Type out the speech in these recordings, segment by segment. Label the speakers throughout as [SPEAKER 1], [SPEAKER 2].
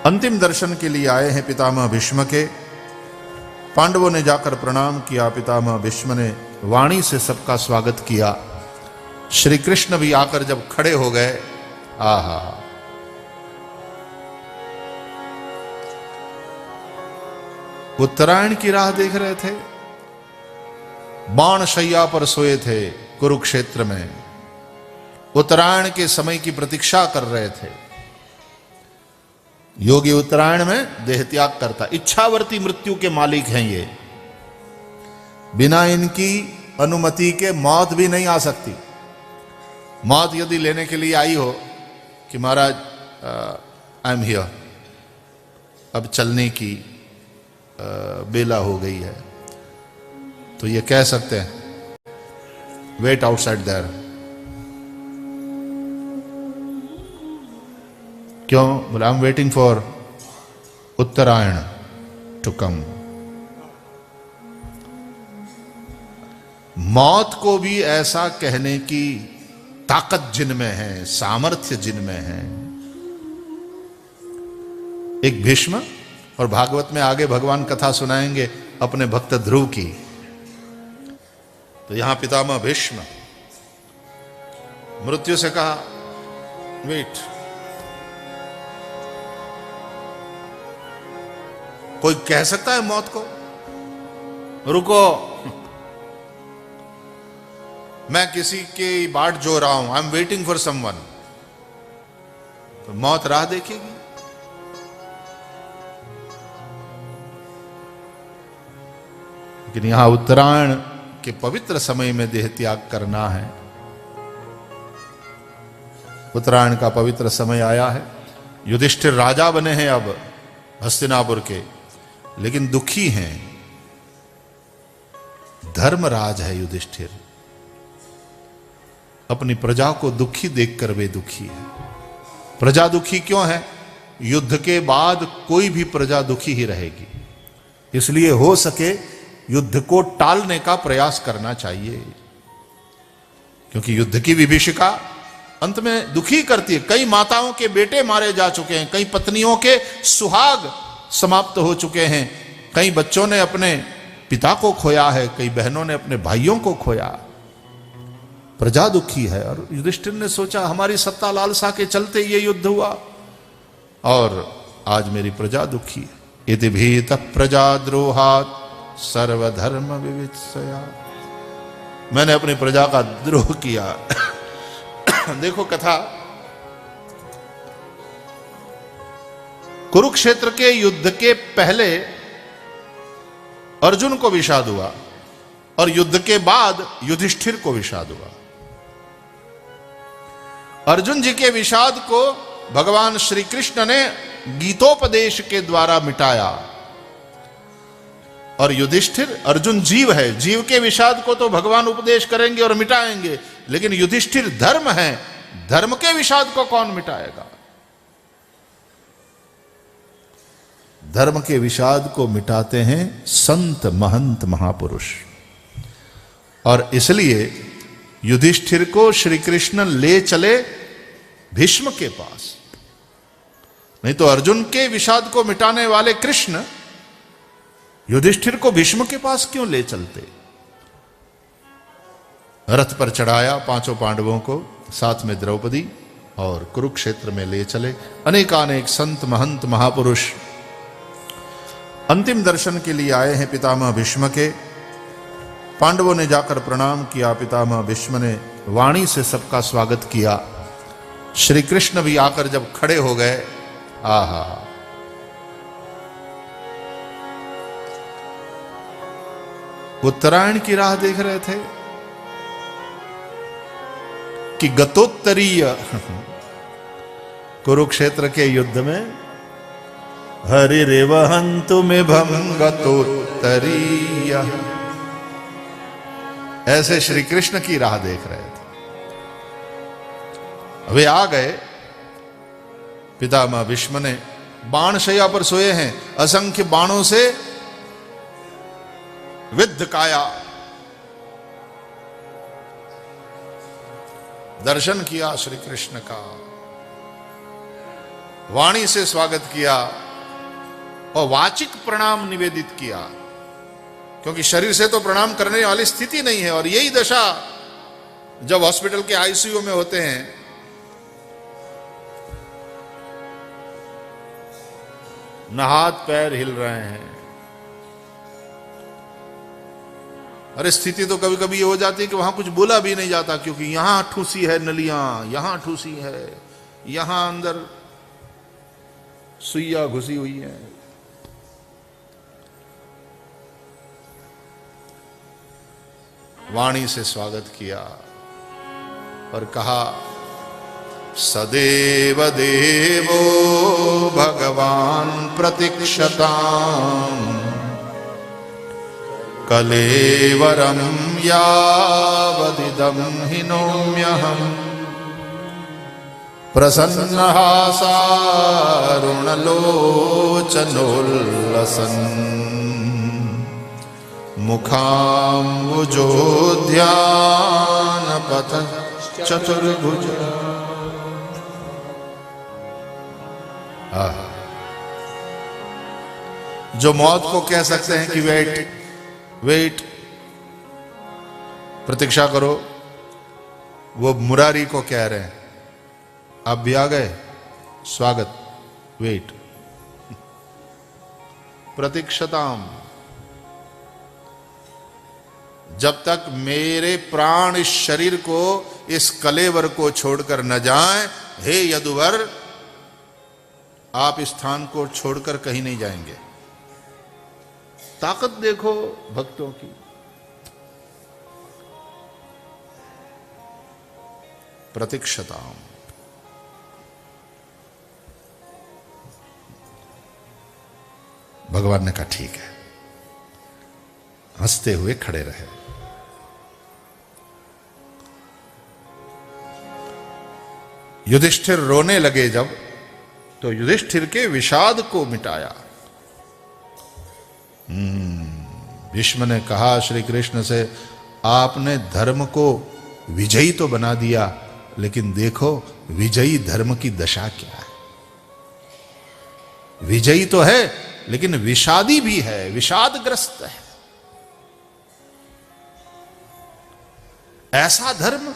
[SPEAKER 1] अंतिम दर्शन के लिए आए हैं पितामह भीष्म के। पांडवों ने जाकर प्रणाम किया, पितामह भीष्म ने वाणी से सबका स्वागत किया। श्री कृष्ण भी आकर जब खड़े हो गए, आहा, उत्तरायण की राह देख रहे थे, बाण शैया पर सोए थे कुरुक्षेत्र में, उत्तरायण के समय की प्रतीक्षा कर रहे थे। योगी उत्तरायण में देह त्याग करता, इच्छावर्ती मृत्यु के मालिक हैं ये, बिना इनकी अनुमति के मौत भी नहीं आ सकती। मौत यदि लेने के लिए आई हो कि महाराज आई एम हियर, अब चलने की बेला हो गई है, तो ये कह सकते हैं वेट आउटसाइड देयर। क्यों? बोले I am waiting for Uttarayan to come. मौत को भी ऐसा कहने की ताकत जिनमें है, सामर्थ्य जिनमें है। एक भीष्म, और भागवत में आगे भगवान कथा सुनाएंगे अपने भक्त ध्रुव की। तो यहां पितामह भीष्म मृत्यु से कहा वेट। कोई कह सकता है मौत को रुको, मैं किसी की बाट जो रहा हूं, आई एम वेटिंग फॉर समवन, तो मौत राह देखेगी। लेकिन यहां उत्तरायण के पवित्र समय में देह त्याग करना है। उत्तरायण का पवित्र समय आया है। युधिष्ठिर राजा बने हैं अब हस्तिनापुर के, लेकिन दुखी हैं। धर्मराज है युधिष्ठिर, अपनी प्रजा को दुखी देखकर वे दुखी है। प्रजा दुखी क्यों है? युद्ध के बाद कोई भी प्रजा दुखी ही रहेगी, इसलिए हो सके युद्ध को टालने का प्रयास करना चाहिए, क्योंकि युद्ध की विभीषिका अंत में दुखी करती है। कई माताओं के बेटे मारे जा चुके हैं, कई पत्नियों के सुहाग समाप्त हो चुके हैं, कई बच्चों ने अपने पिता को खोया है, कई बहनों ने अपने भाइयों को खोया। प्रजा दुखी है, और युधिष्ठिर ने सोचा हमारी सत्ता लालसा के चलते ये युद्ध हुआ, और आज मेरी प्रजा दुखी है। इति भीत प्रजा द्रोहात् सर्वधर्म विवित्सया, मैंने अपनी प्रजा का द्रोह किया। देखो कथा, कुरुक्षेत्र के युद्ध के पहले अर्जुन को विषाद हुआ, और युद्ध के बाद युधिष्ठिर को विषाद हुआ। अर्जुन जी के विषाद को भगवान श्री कृष्ण ने गीतोपदेश के द्वारा मिटाया, और युधिष्ठिर, अर्जुन जीव है, जीव के विषाद को तो भगवान उपदेश करेंगे और मिटाएंगे, लेकिन युधिष्ठिर धर्म है, धर्म के विषाद को कौन मिटाएगा? धर्म के विषाद को मिटाते हैं संत महंत महापुरुष, और इसलिए युधिष्ठिर को श्री कृष्ण ले चले भीष्म के पास। नहीं तो अर्जुन के विषाद को मिटाने वाले कृष्ण युधिष्ठिर को भीष्म के पास क्यों ले चलते? रथ पर चढ़ाया पांचों पांडवों को, साथ में द्रौपदी, और कुरुक्षेत्र में ले चले। अनेकानेक संत महंत महापुरुष अंतिम दर्शन के लिए आए हैं पितामह भीष्म के। पांडवों ने जाकर प्रणाम किया, पितामह भीष्म ने वाणी से सबका स्वागत किया। श्री कृष्ण भी आकर जब खड़े हो गए, आहा, उत्तरायण की राह देख रहे थे कि गतोत्तरीय कुरुक्षेत्र के युद्ध में हरिरेवहन्तु में गतोत्तरीय, ऐसे श्री कृष्ण की राह देख रहे थे। वे आ गए। पितामह भीष्म ने बाण शैया पर सोए हैं, असंख्य बाणों से विद्ध काया, दर्शन किया श्री कृष्ण का। वाणी से स्वागत किया और वाचिक प्रणाम निवेदित किया, क्योंकि शरीर से तो प्रणाम करने वाली स्थिति नहीं है। और यही दशा जब हॉस्पिटल के आईसीयू में होते हैं, न हाथ पैर हिल रहे हैं। अरे स्थिति तो कभी कभी ये हो जाती है कि वहां कुछ बोला भी नहीं जाता, क्योंकि यहां ठूसी है नलियां, यहां ठूसी है, यहां अंदर सुइया घुसी हुई है। वाणी से स्वागत किया और कहा, सदेव देवो भगवान प्रतीक्षताम् कलेवरम यावदिदं हिनोम्यहम् प्रसन्नहासारुणलोचनोल्लसन् मुखाम्बुजोद्यानपथ चतुर्भुज। जो मौत को कह सकते हैं कि वेट प्रतीक्षा करो, वो मुरारी को कह रहे हैं, आप भी आ गए, स्वागत, वेट। प्रतीक्षताम, जब तक मेरे प्राण इस शरीर को, इस कलेवर को छोड़कर न जाएं, हे यदुवर, आप इस स्थान को छोड़कर कहीं नहीं जाएंगे। ताकत देखो भक्तों की। प्रतीक्षताम, भगवान ने कहा ठीक है, हंसते हुए खड़े रहे। युधिष्ठिर रोने लगे जब, तो युधिष्ठिर के विषाद को मिटाया। भीष्म ने कहा श्री कृष्ण से, आपने धर्म को विजयी तो बना दिया, लेकिन देखो विजयी धर्म की दशा क्या है। विजयी तो है लेकिन विषादी भी है, विषादग्रस्त है। ऐसा धर्म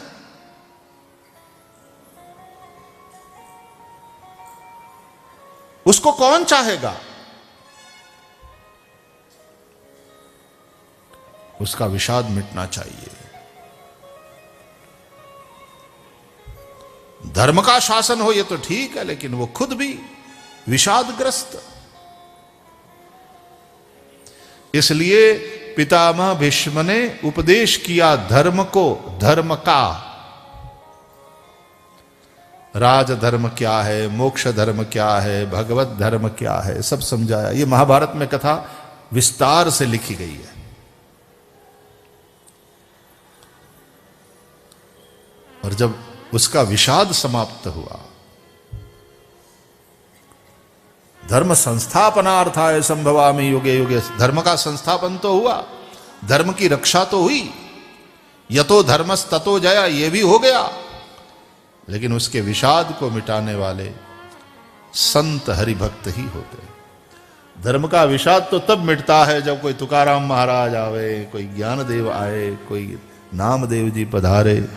[SPEAKER 1] उसको कौन चाहेगा? उसका विषाद मिटना चाहिए। धर्म का शासन हो ये तो ठीक है, लेकिन वो खुद भी विषादग्रस्त। इसलिए पितामह भीष्म ने उपदेश किया धर्म को, धर्म का। राजधर्म क्या है, मोक्ष धर्म क्या है, भगवत धर्म क्या है, सब समझाया। ये महाभारत में कथा विस्तार से लिखी गई है। और जब उसका विषाद समाप्त हुआ, धर्म संस्थापनार्थाय संभवामि युगे युगे, धर्म का संस्थापन तो हुआ, धर्म की रक्षा तो हुई, यतो धर्मस् ततो जया, ये भी हो गया। लेकिन उसके विषाद को मिटाने वाले संत हरिभक्त ही होते हैं। धर्म का विषाद तो तब मिटता है जब कोई तुकाराम महाराज आवे, कोई ज्ञानदेव आए, कोई नामदेव जी पधारे,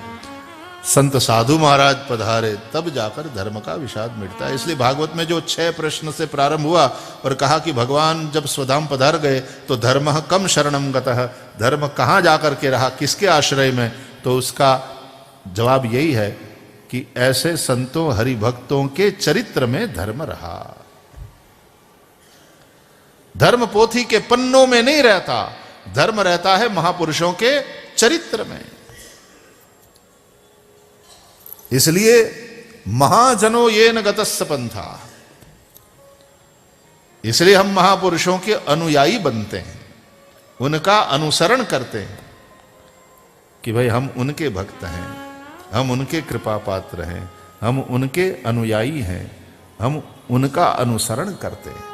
[SPEAKER 1] संत साधु महाराज पधारे, तब जाकर धर्म का विषाद मिटता है। इसलिए भागवत में जो 6 प्रश्न से प्रारंभ हुआ और कहा कि भगवान जब स्वधाम पधार गए तो धर्म कम शरणम गतः, धर्म कहाँ जाकर के रहा, किसके आश्रय में, तो उसका जवाब यही है कि ऐसे संतों हरिभक्तों के चरित्र में धर्म रहा। धर्म पोथी के पन्नों में नहीं रहता, धर्म रहता है महापुरुषों के चरित्र में। इसलिए महाजनो ये न गतस्स पंथा, इसलिए हम महापुरुषों के अनुयायी बनते हैं, उनका अनुसरण करते हैं कि भाई हम उनके भक्त हैं, हम उनके कृपा पात्र हैं, हम उनके अनुयायी हैं, हम उनका अनुसरण करते हैं।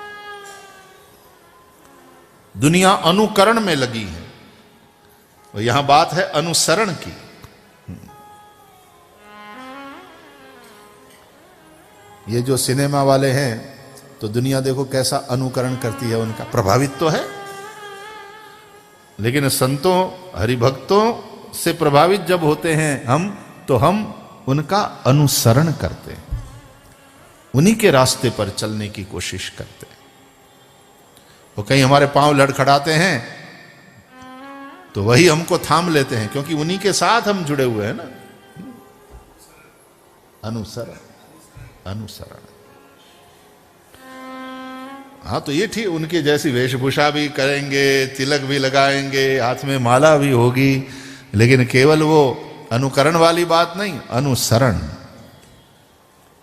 [SPEAKER 1] दुनिया अनुकरण में लगी है और यहां बात है अनुसरण की। ये जो सिनेमा वाले हैं तो दुनिया देखो कैसा अनुकरण करती है उनका, प्रभावित तो है, लेकिन संतों हरिभक्तों से प्रभावित जब होते हैं हम, तो हम उनका अनुसरण करते हैं, उन्हीं के रास्ते पर चलने की कोशिश करते हैं। वो कहीं हमारे पांव लड़खड़ाते हैं तो वही हमको थाम लेते हैं, क्योंकि उन्हीं के साथ हम जुड़े हुए हैं ना। अनुसरण अनुसरण। हाँ, तो ये ठीक, उनकी जैसी वेशभूषा भी करेंगे, तिलक भी लगाएंगे, हाथ में माला भी होगी, लेकिन केवल वो अनुकरण वाली बात नहीं, अनुसरण,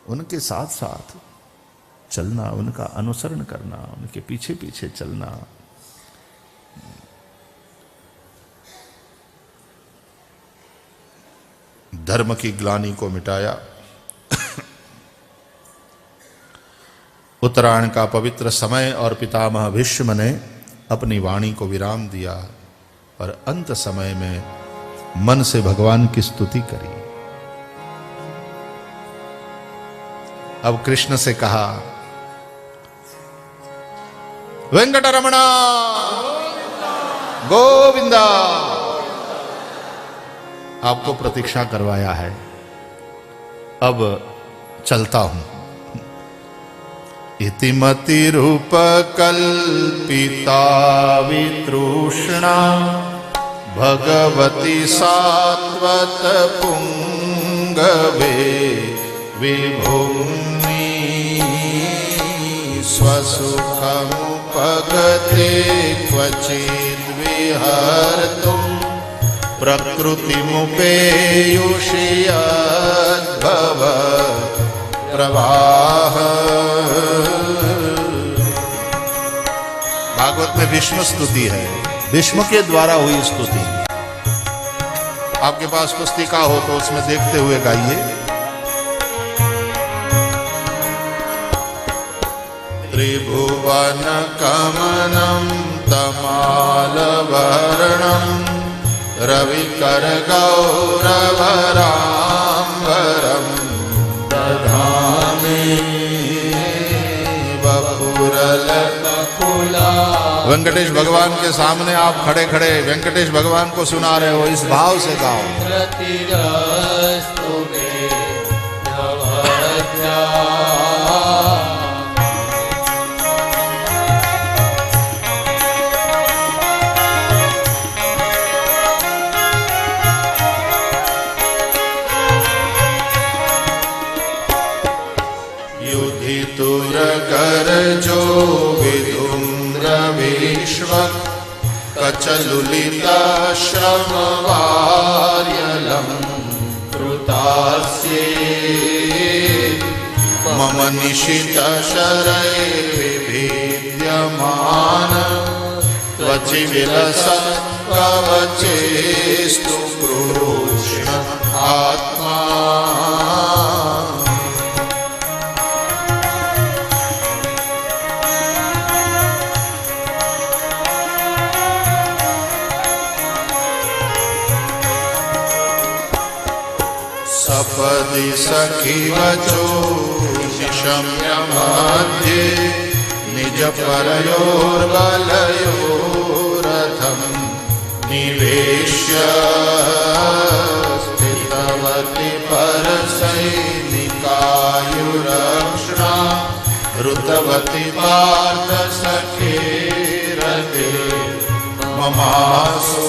[SPEAKER 1] उनके साथ साथ चलना, उनका अनुसरण करना, उनके पीछे पीछे चलना। धर्म की ग्लानि को मिटाया। उत्तरायण का पवित्र समय और पितामह भीष्म ने अपनी वाणी को विराम दिया और अंत समय में मन से भगवान की स्तुति करी। अब कृष्ण से कहा, वेंकटरमणा गोविंदा, आपको प्रतीक्षा करवाया है, अब चलता हूं। इतिमति रूप कल्पिता वितृष्णा भगवती सात्वत पुंगवे विभूमि स्वसुखमुपगते क्वचिद् विहर्तुं प्रकृतिमुपेयुषि यद्भव प्रवाह। भागवत में भीष्म स्तुति है, भीष्म के द्वारा हुई स्तुति। आपके पास पुस्तिका हो तो उसमें देखते हुए गाइए। त्रिभुवन कमनं तमालवर्णं रविकर गौरवराम्बरं दधामि वपुरलकुला। वेंकटेश भगवान के सामने आप खड़े खड़े वेंकटेश भगवान को सुना रहे हो, इस भाव से गाओ। जो विधुम्र विश्व कचलुलिता श्रमवार्यलं कृतास्ये मम निशित शरैर्विभिद्यमान त्वचि विलसत् कवचेस्तु कृष्ण आत्मा। सपदि सखी वचो निशम्य मध्ये निज परयोर्बलयोरथं निवेश्य स्थितवति परसैनिकायुरक्ष्णा ऋतवति पार्थ सखेरते ममासु।